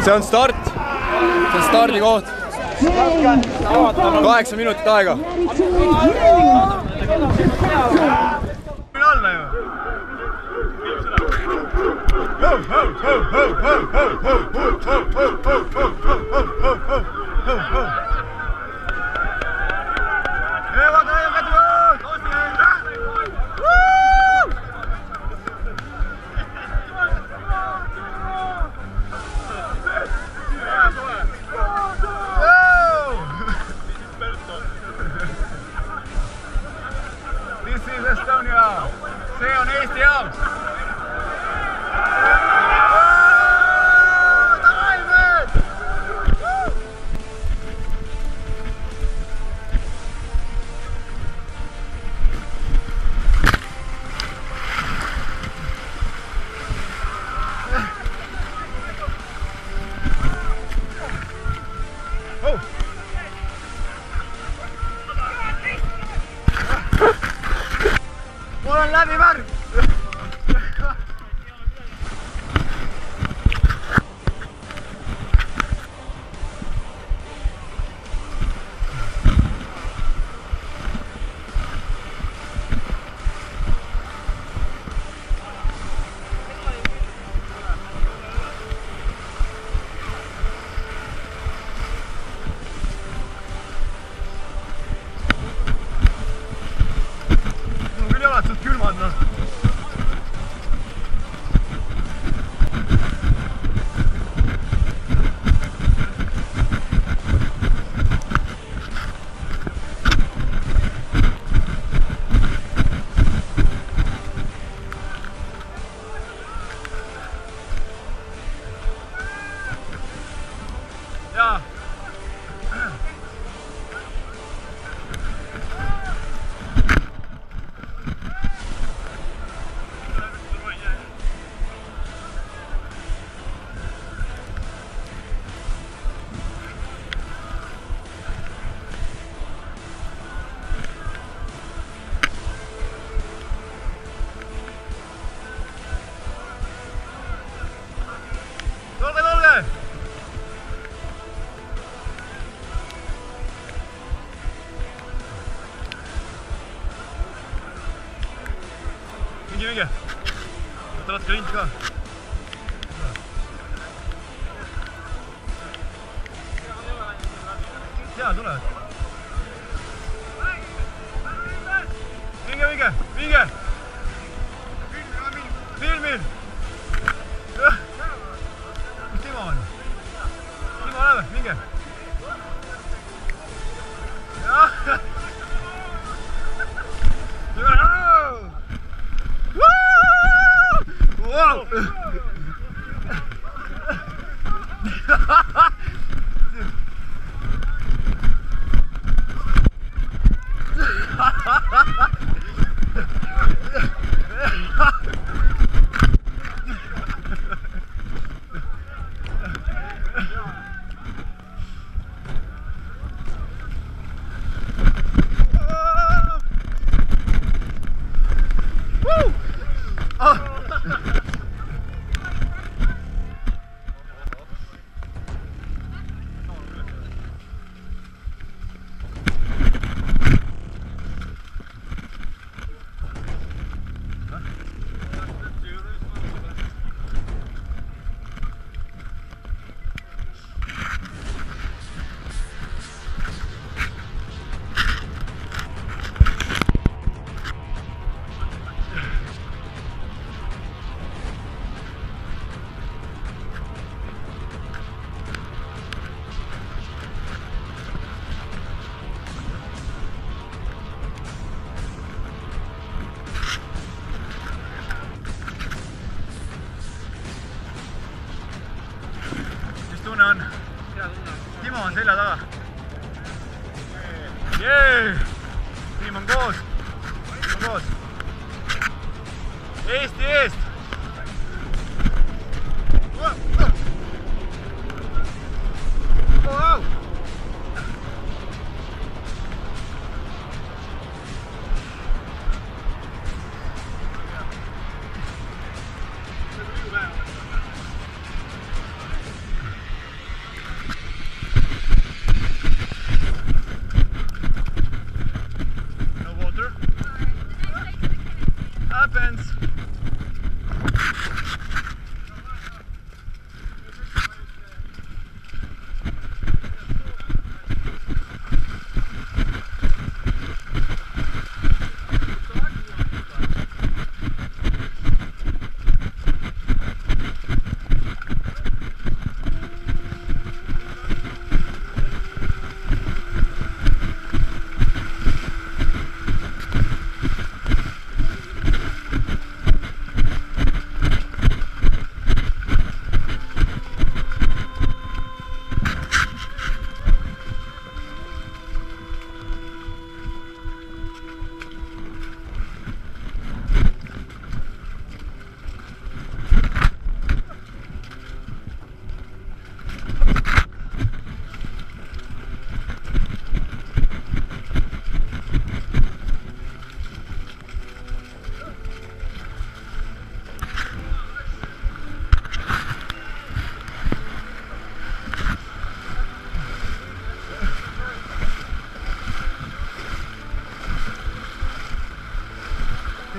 see on start, see on stardikoht. 8 minutit aega. Alla ju. This is Estonia. See on Eesti jaoks. Mul on läbi värv! Mul küll jalad suht külmad, noh. Jaa. Tulge, tulge! Minge! Võta natuke lint ka. Jaa, tulevad. Minge! Filmil! Kus Timo on? Timo oleme, minge! Tunne on? Timo on selja taga. Jee! Tiim on koos. Eesti eest!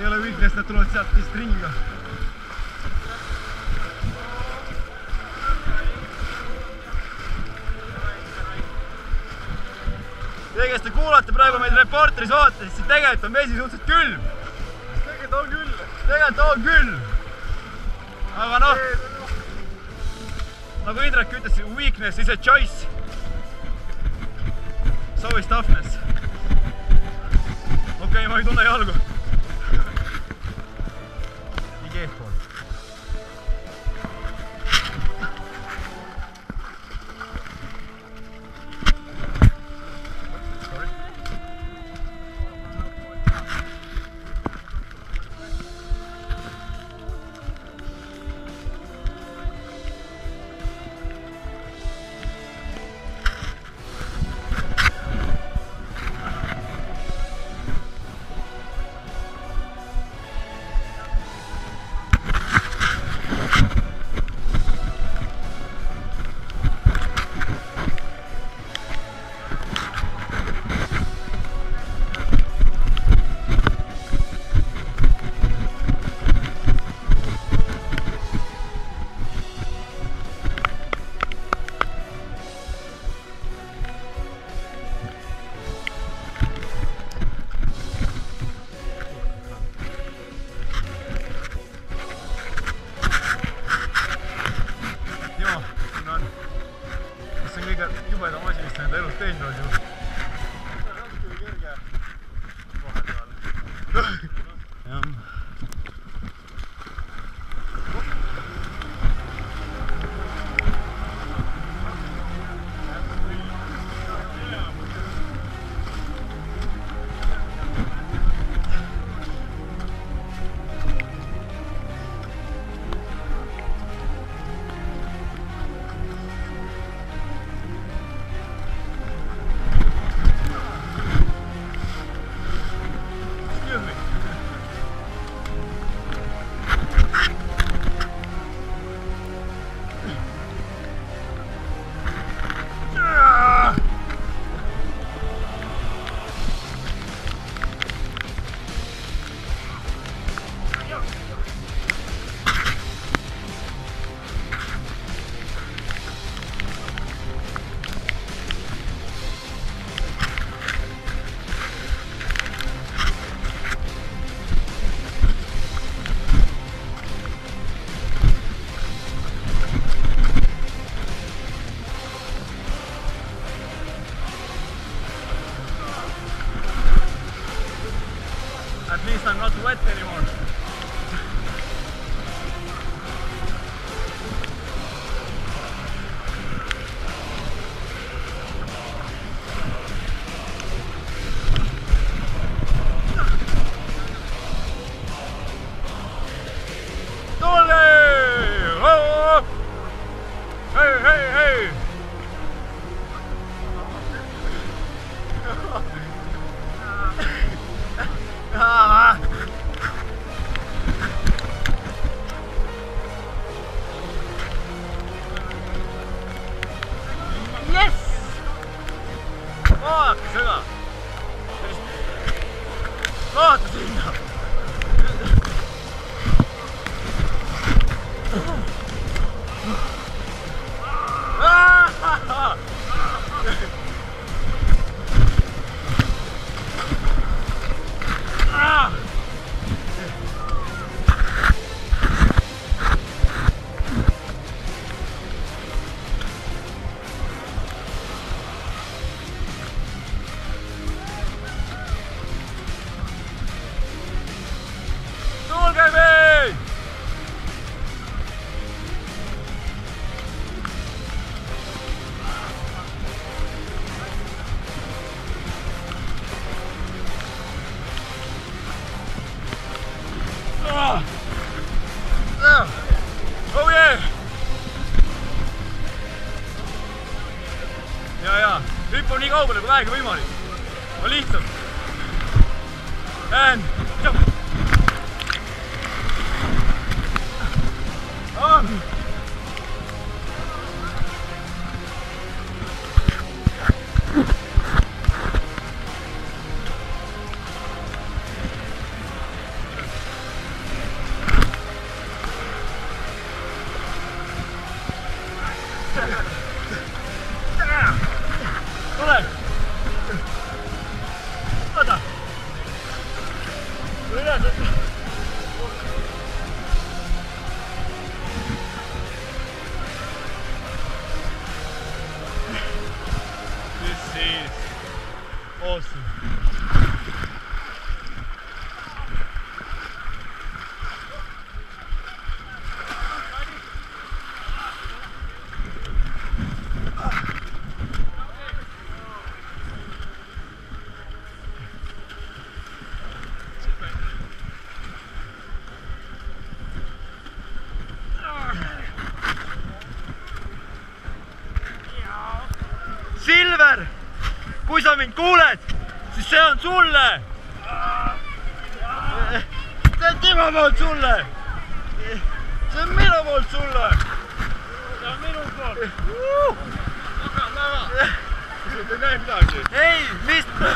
ei ole weakness, nad tulevad sealt vist ringiga. Te, kes te kuulate praegu meid Reporteris vaates, siis tegelikult on vesi suhteliselt külm. Tegelikult on küll. Aga noh, nagu Indrek ütles, weakness is a choice. So is toughness. Okei, ma ei tunne jalgu. Nii eespool. Jubeda masin vist enda elus teinud on ju. At least I'm not wet anymore. Hey, hey, hey! Yes! Vaata seda! Vaata sinna! Oh yeah! Ja, hüppu nii kaugele kui vähegi võimalik. On lihtsalt. And jump! siis awesome. Silver, kui sa mind kuuled, siis see on sulle. See on Timo poolt sulle. See on minu poolt sulle. See on minu poolt. Taga. Sul ei näe midagi. Ei, mister.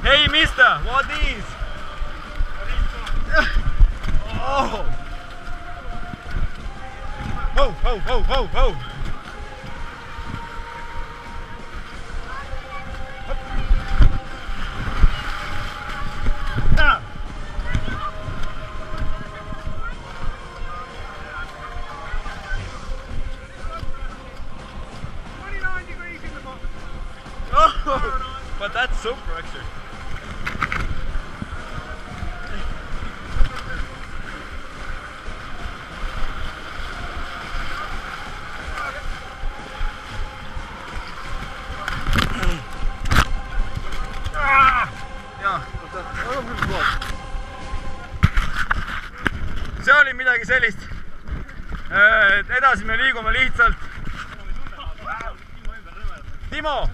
Hey mister, what is? Oh. Ho, ho, ho, ho, ho! Ah. Oh, but that's super actually. See oli midagi sellist. Edasi me liigume lihtsalt. Timo,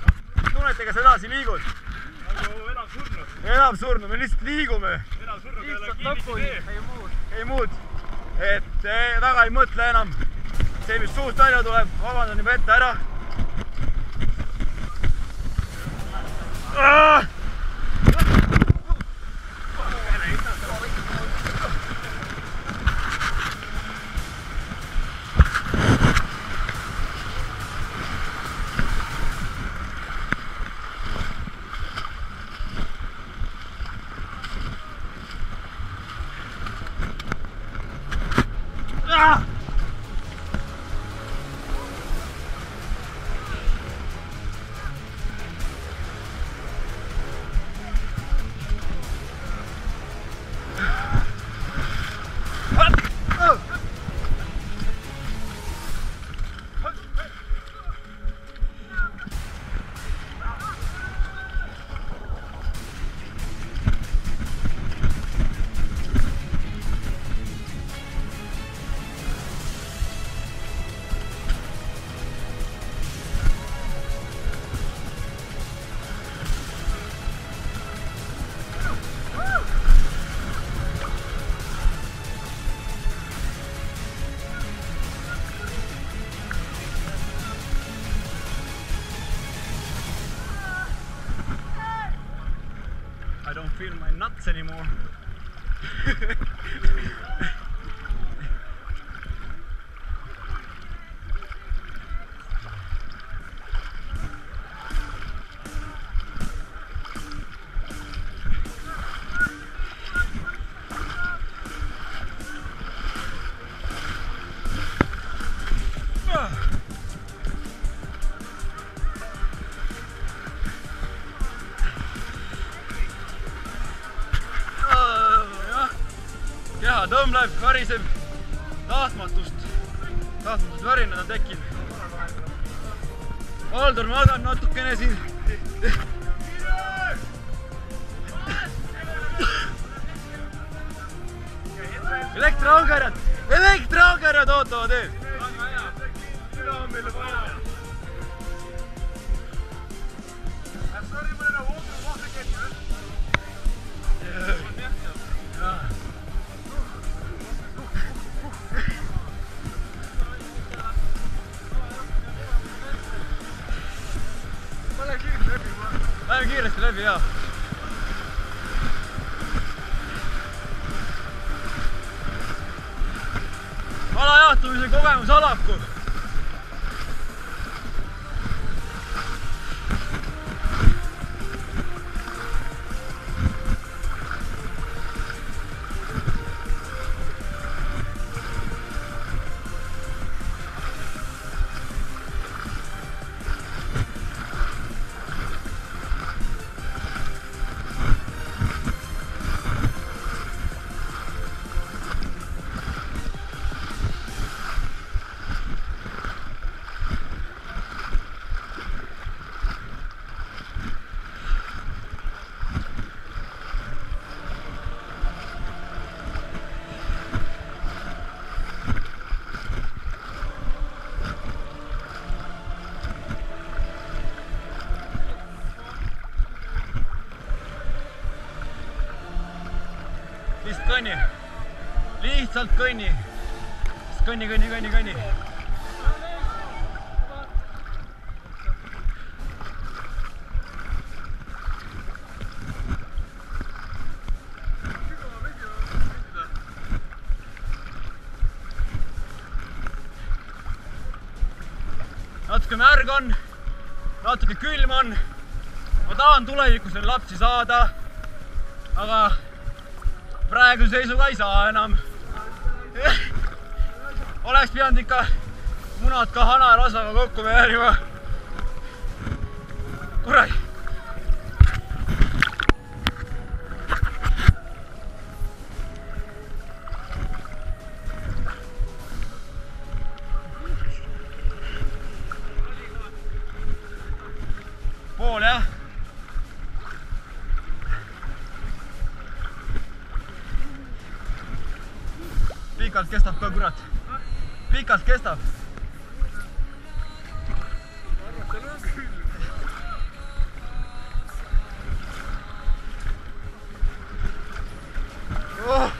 tunnete, kas edasi liigud? Enam surnud, me lihtsalt liigume. Lihtsalt lõpuni, ei muud. Et väga ei mõtle enam. See, mis suust välja tuleb, vabandan juba ette ära. I don't feel my nuts anymore. Keha tõmbleb, variseb, tahtmatust värinad on tekkinud. Valdur magab natukene siin. Elektriaukerjad ootavad ees. Seda on meile vaja. Lähme kiiresti läbi, jah. Alajaotumise kogemus alabku. lihtsalt kõnni. Kõnni. Natuke märg on, natuke külm on. Ma tahan tulevikus veel lapsi saada, aga praegu seisuga ei saa enam. Oleks pidanud ikka munad ka hanarasvaga kokku väärima. Kurai. Pool jah. Pikalt kestab ka kurat. Pikalt kestab. Oh.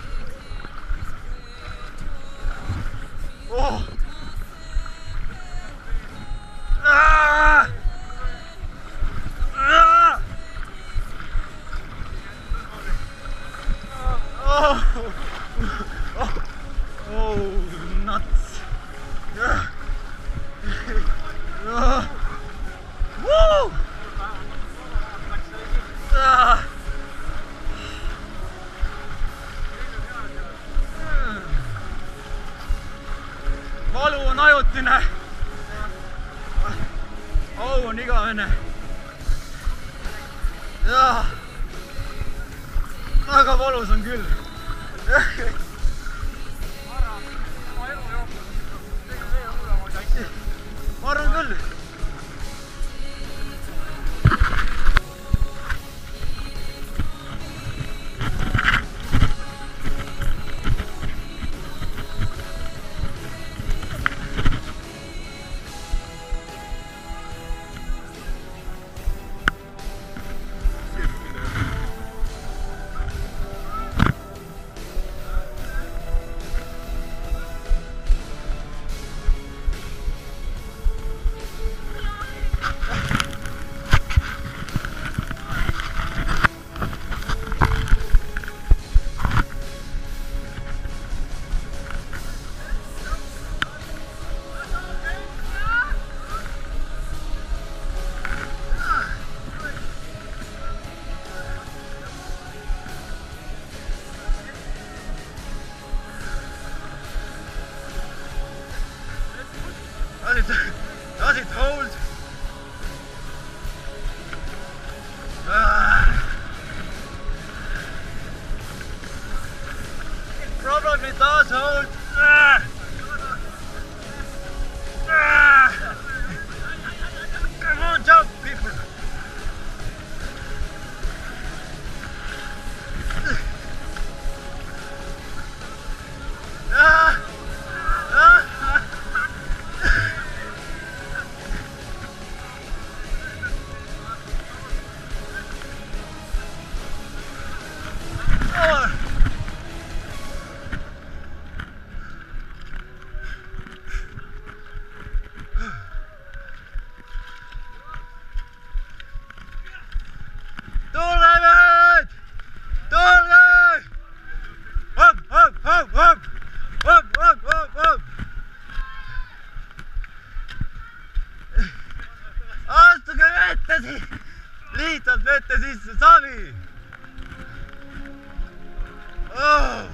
Oh. Ah. Ah. Oh. Oh. Oh, nuts. Woo! Valu on ajutine. Au on igavene. Väga valus on küll. Ma arvan küll. Does it hold? Probably does hold. Come on, jump, people. Lihtsalt vette sisse, savi! Oh.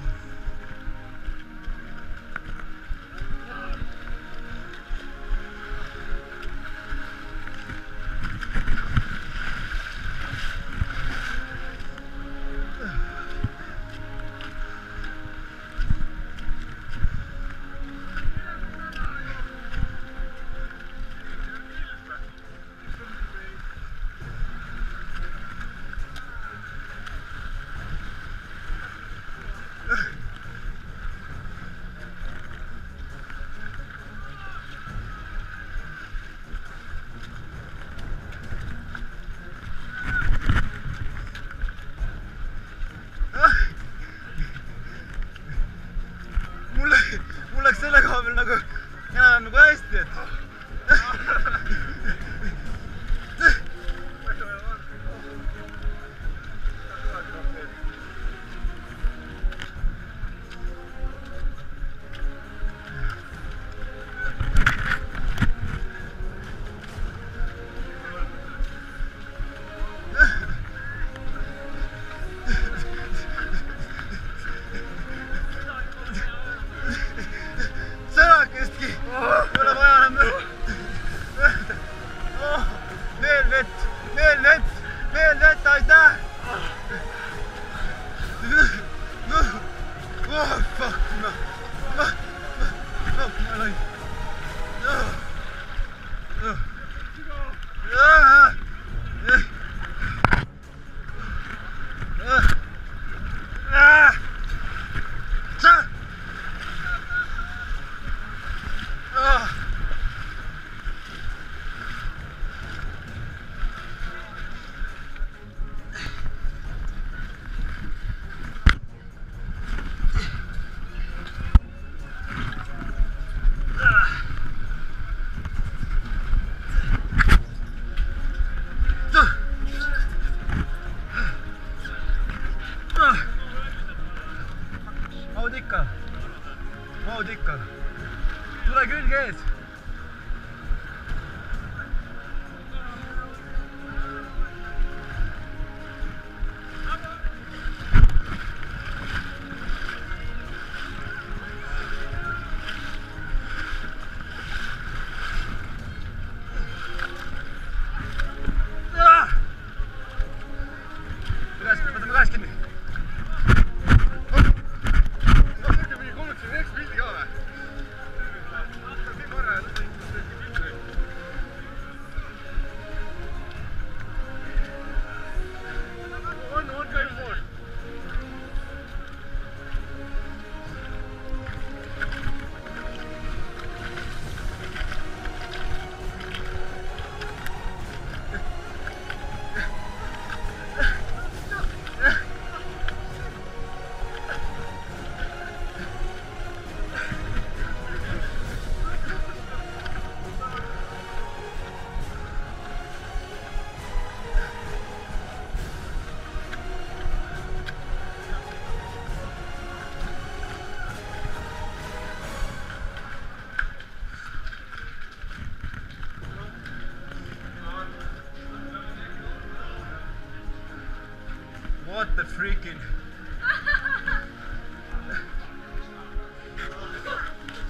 the freaking.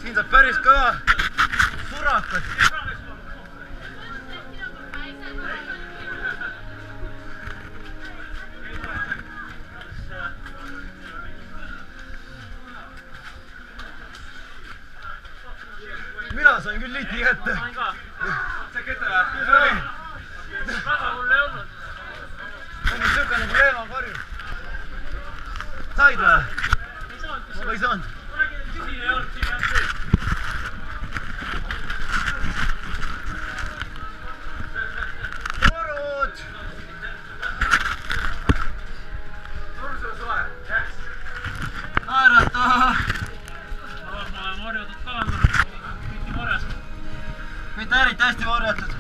Siin saab päris kõva surakat. Mina sain küll liiti kätte. Sain ka. See kete või? See oli. Väga mul ei olnud. See on siuke nagu leevakarju. Said või? Ei saanud. Ma ei saanud. Kunagi siin ei olnud, siin ei olnud sees. Torud! Torus on soe. Naerata! Ma olen varjatud kalandanud. Mitte varjas. Mitte eriti hästi varjatud.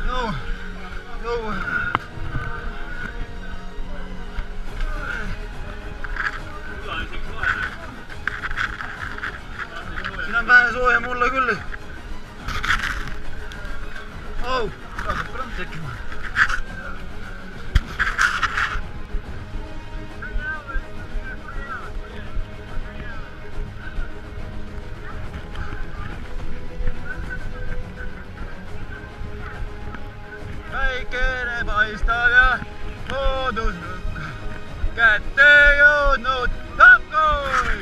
Jõu! Jõu! Siin on vähe sooja mulle küll. Oh, hakkab kramp tekkima. Päikene paistab ja loodus kätte jõudnud tapkoi!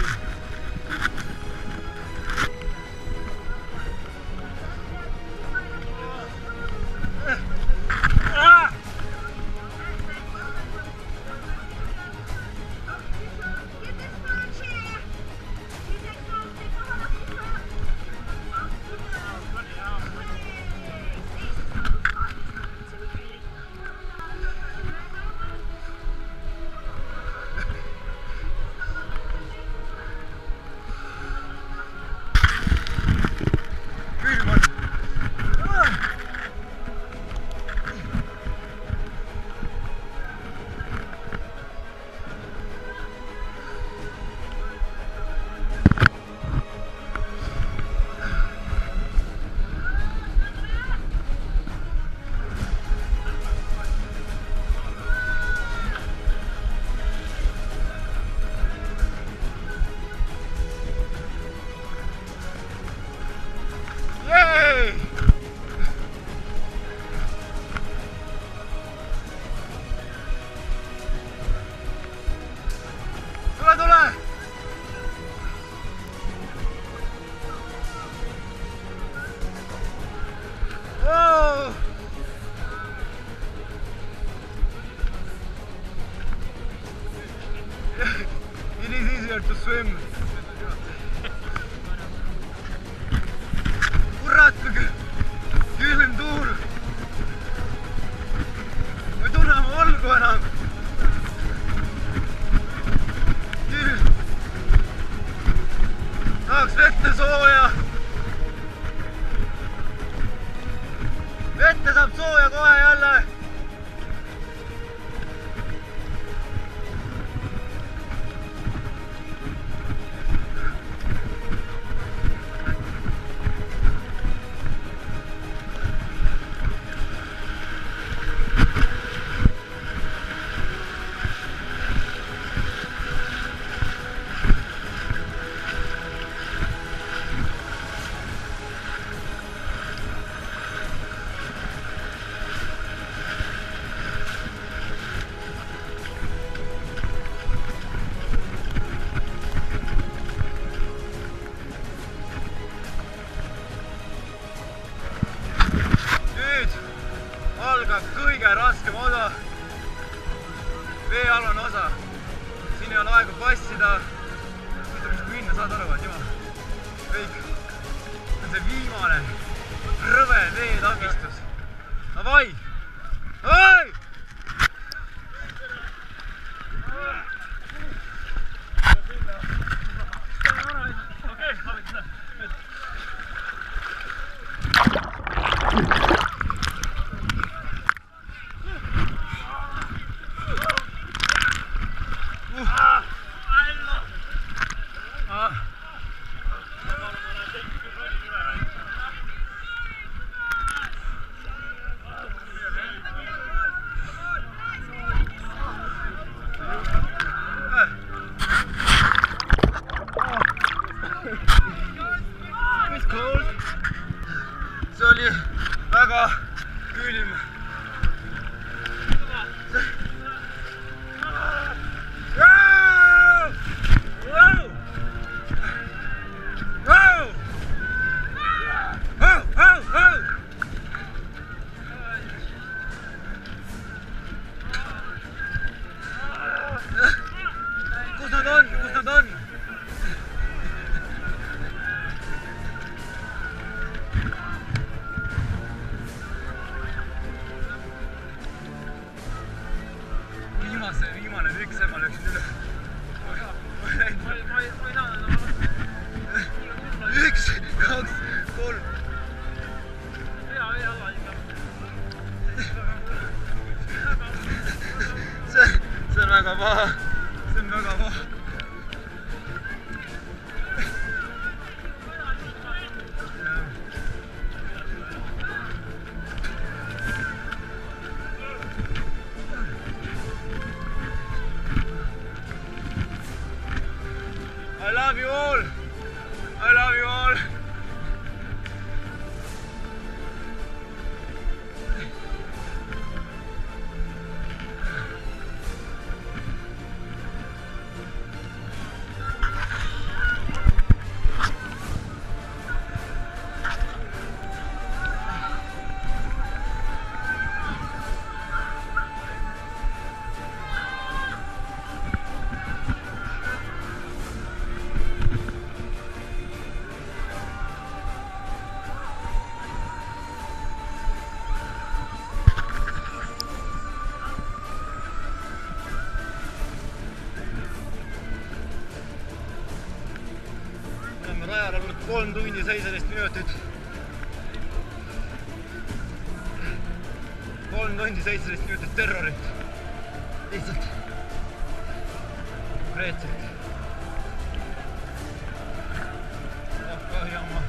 It is easier to swim. Kurat, külm tuur. Ma ei tunne oma olgu enam. Külm. Tahaks vette sooja. Vette saab sooja kohe jälle. Algab kõige raskem osa, veealune osa. Siin ei ole aega passida. Mitte mis minna, saad aru, et jumal. Kõik. See on see viimane rõve veetakistus. Davai! Davai! Pikemat ajal olnud 3 tundi 17 minutit. 3 tundi 17 minutit terrorit. Lihtsalt. Konkreetselt. Kahjama.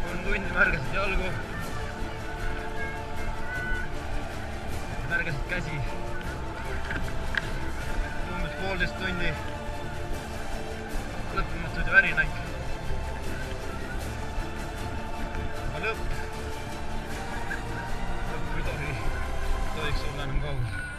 3 tundi märgasid jalgu. Märgasid käsi. Umbes 1,5 tundi. Lõppumatud ja värinaid. Aga lõpp ei tohiks olla enam kaugel.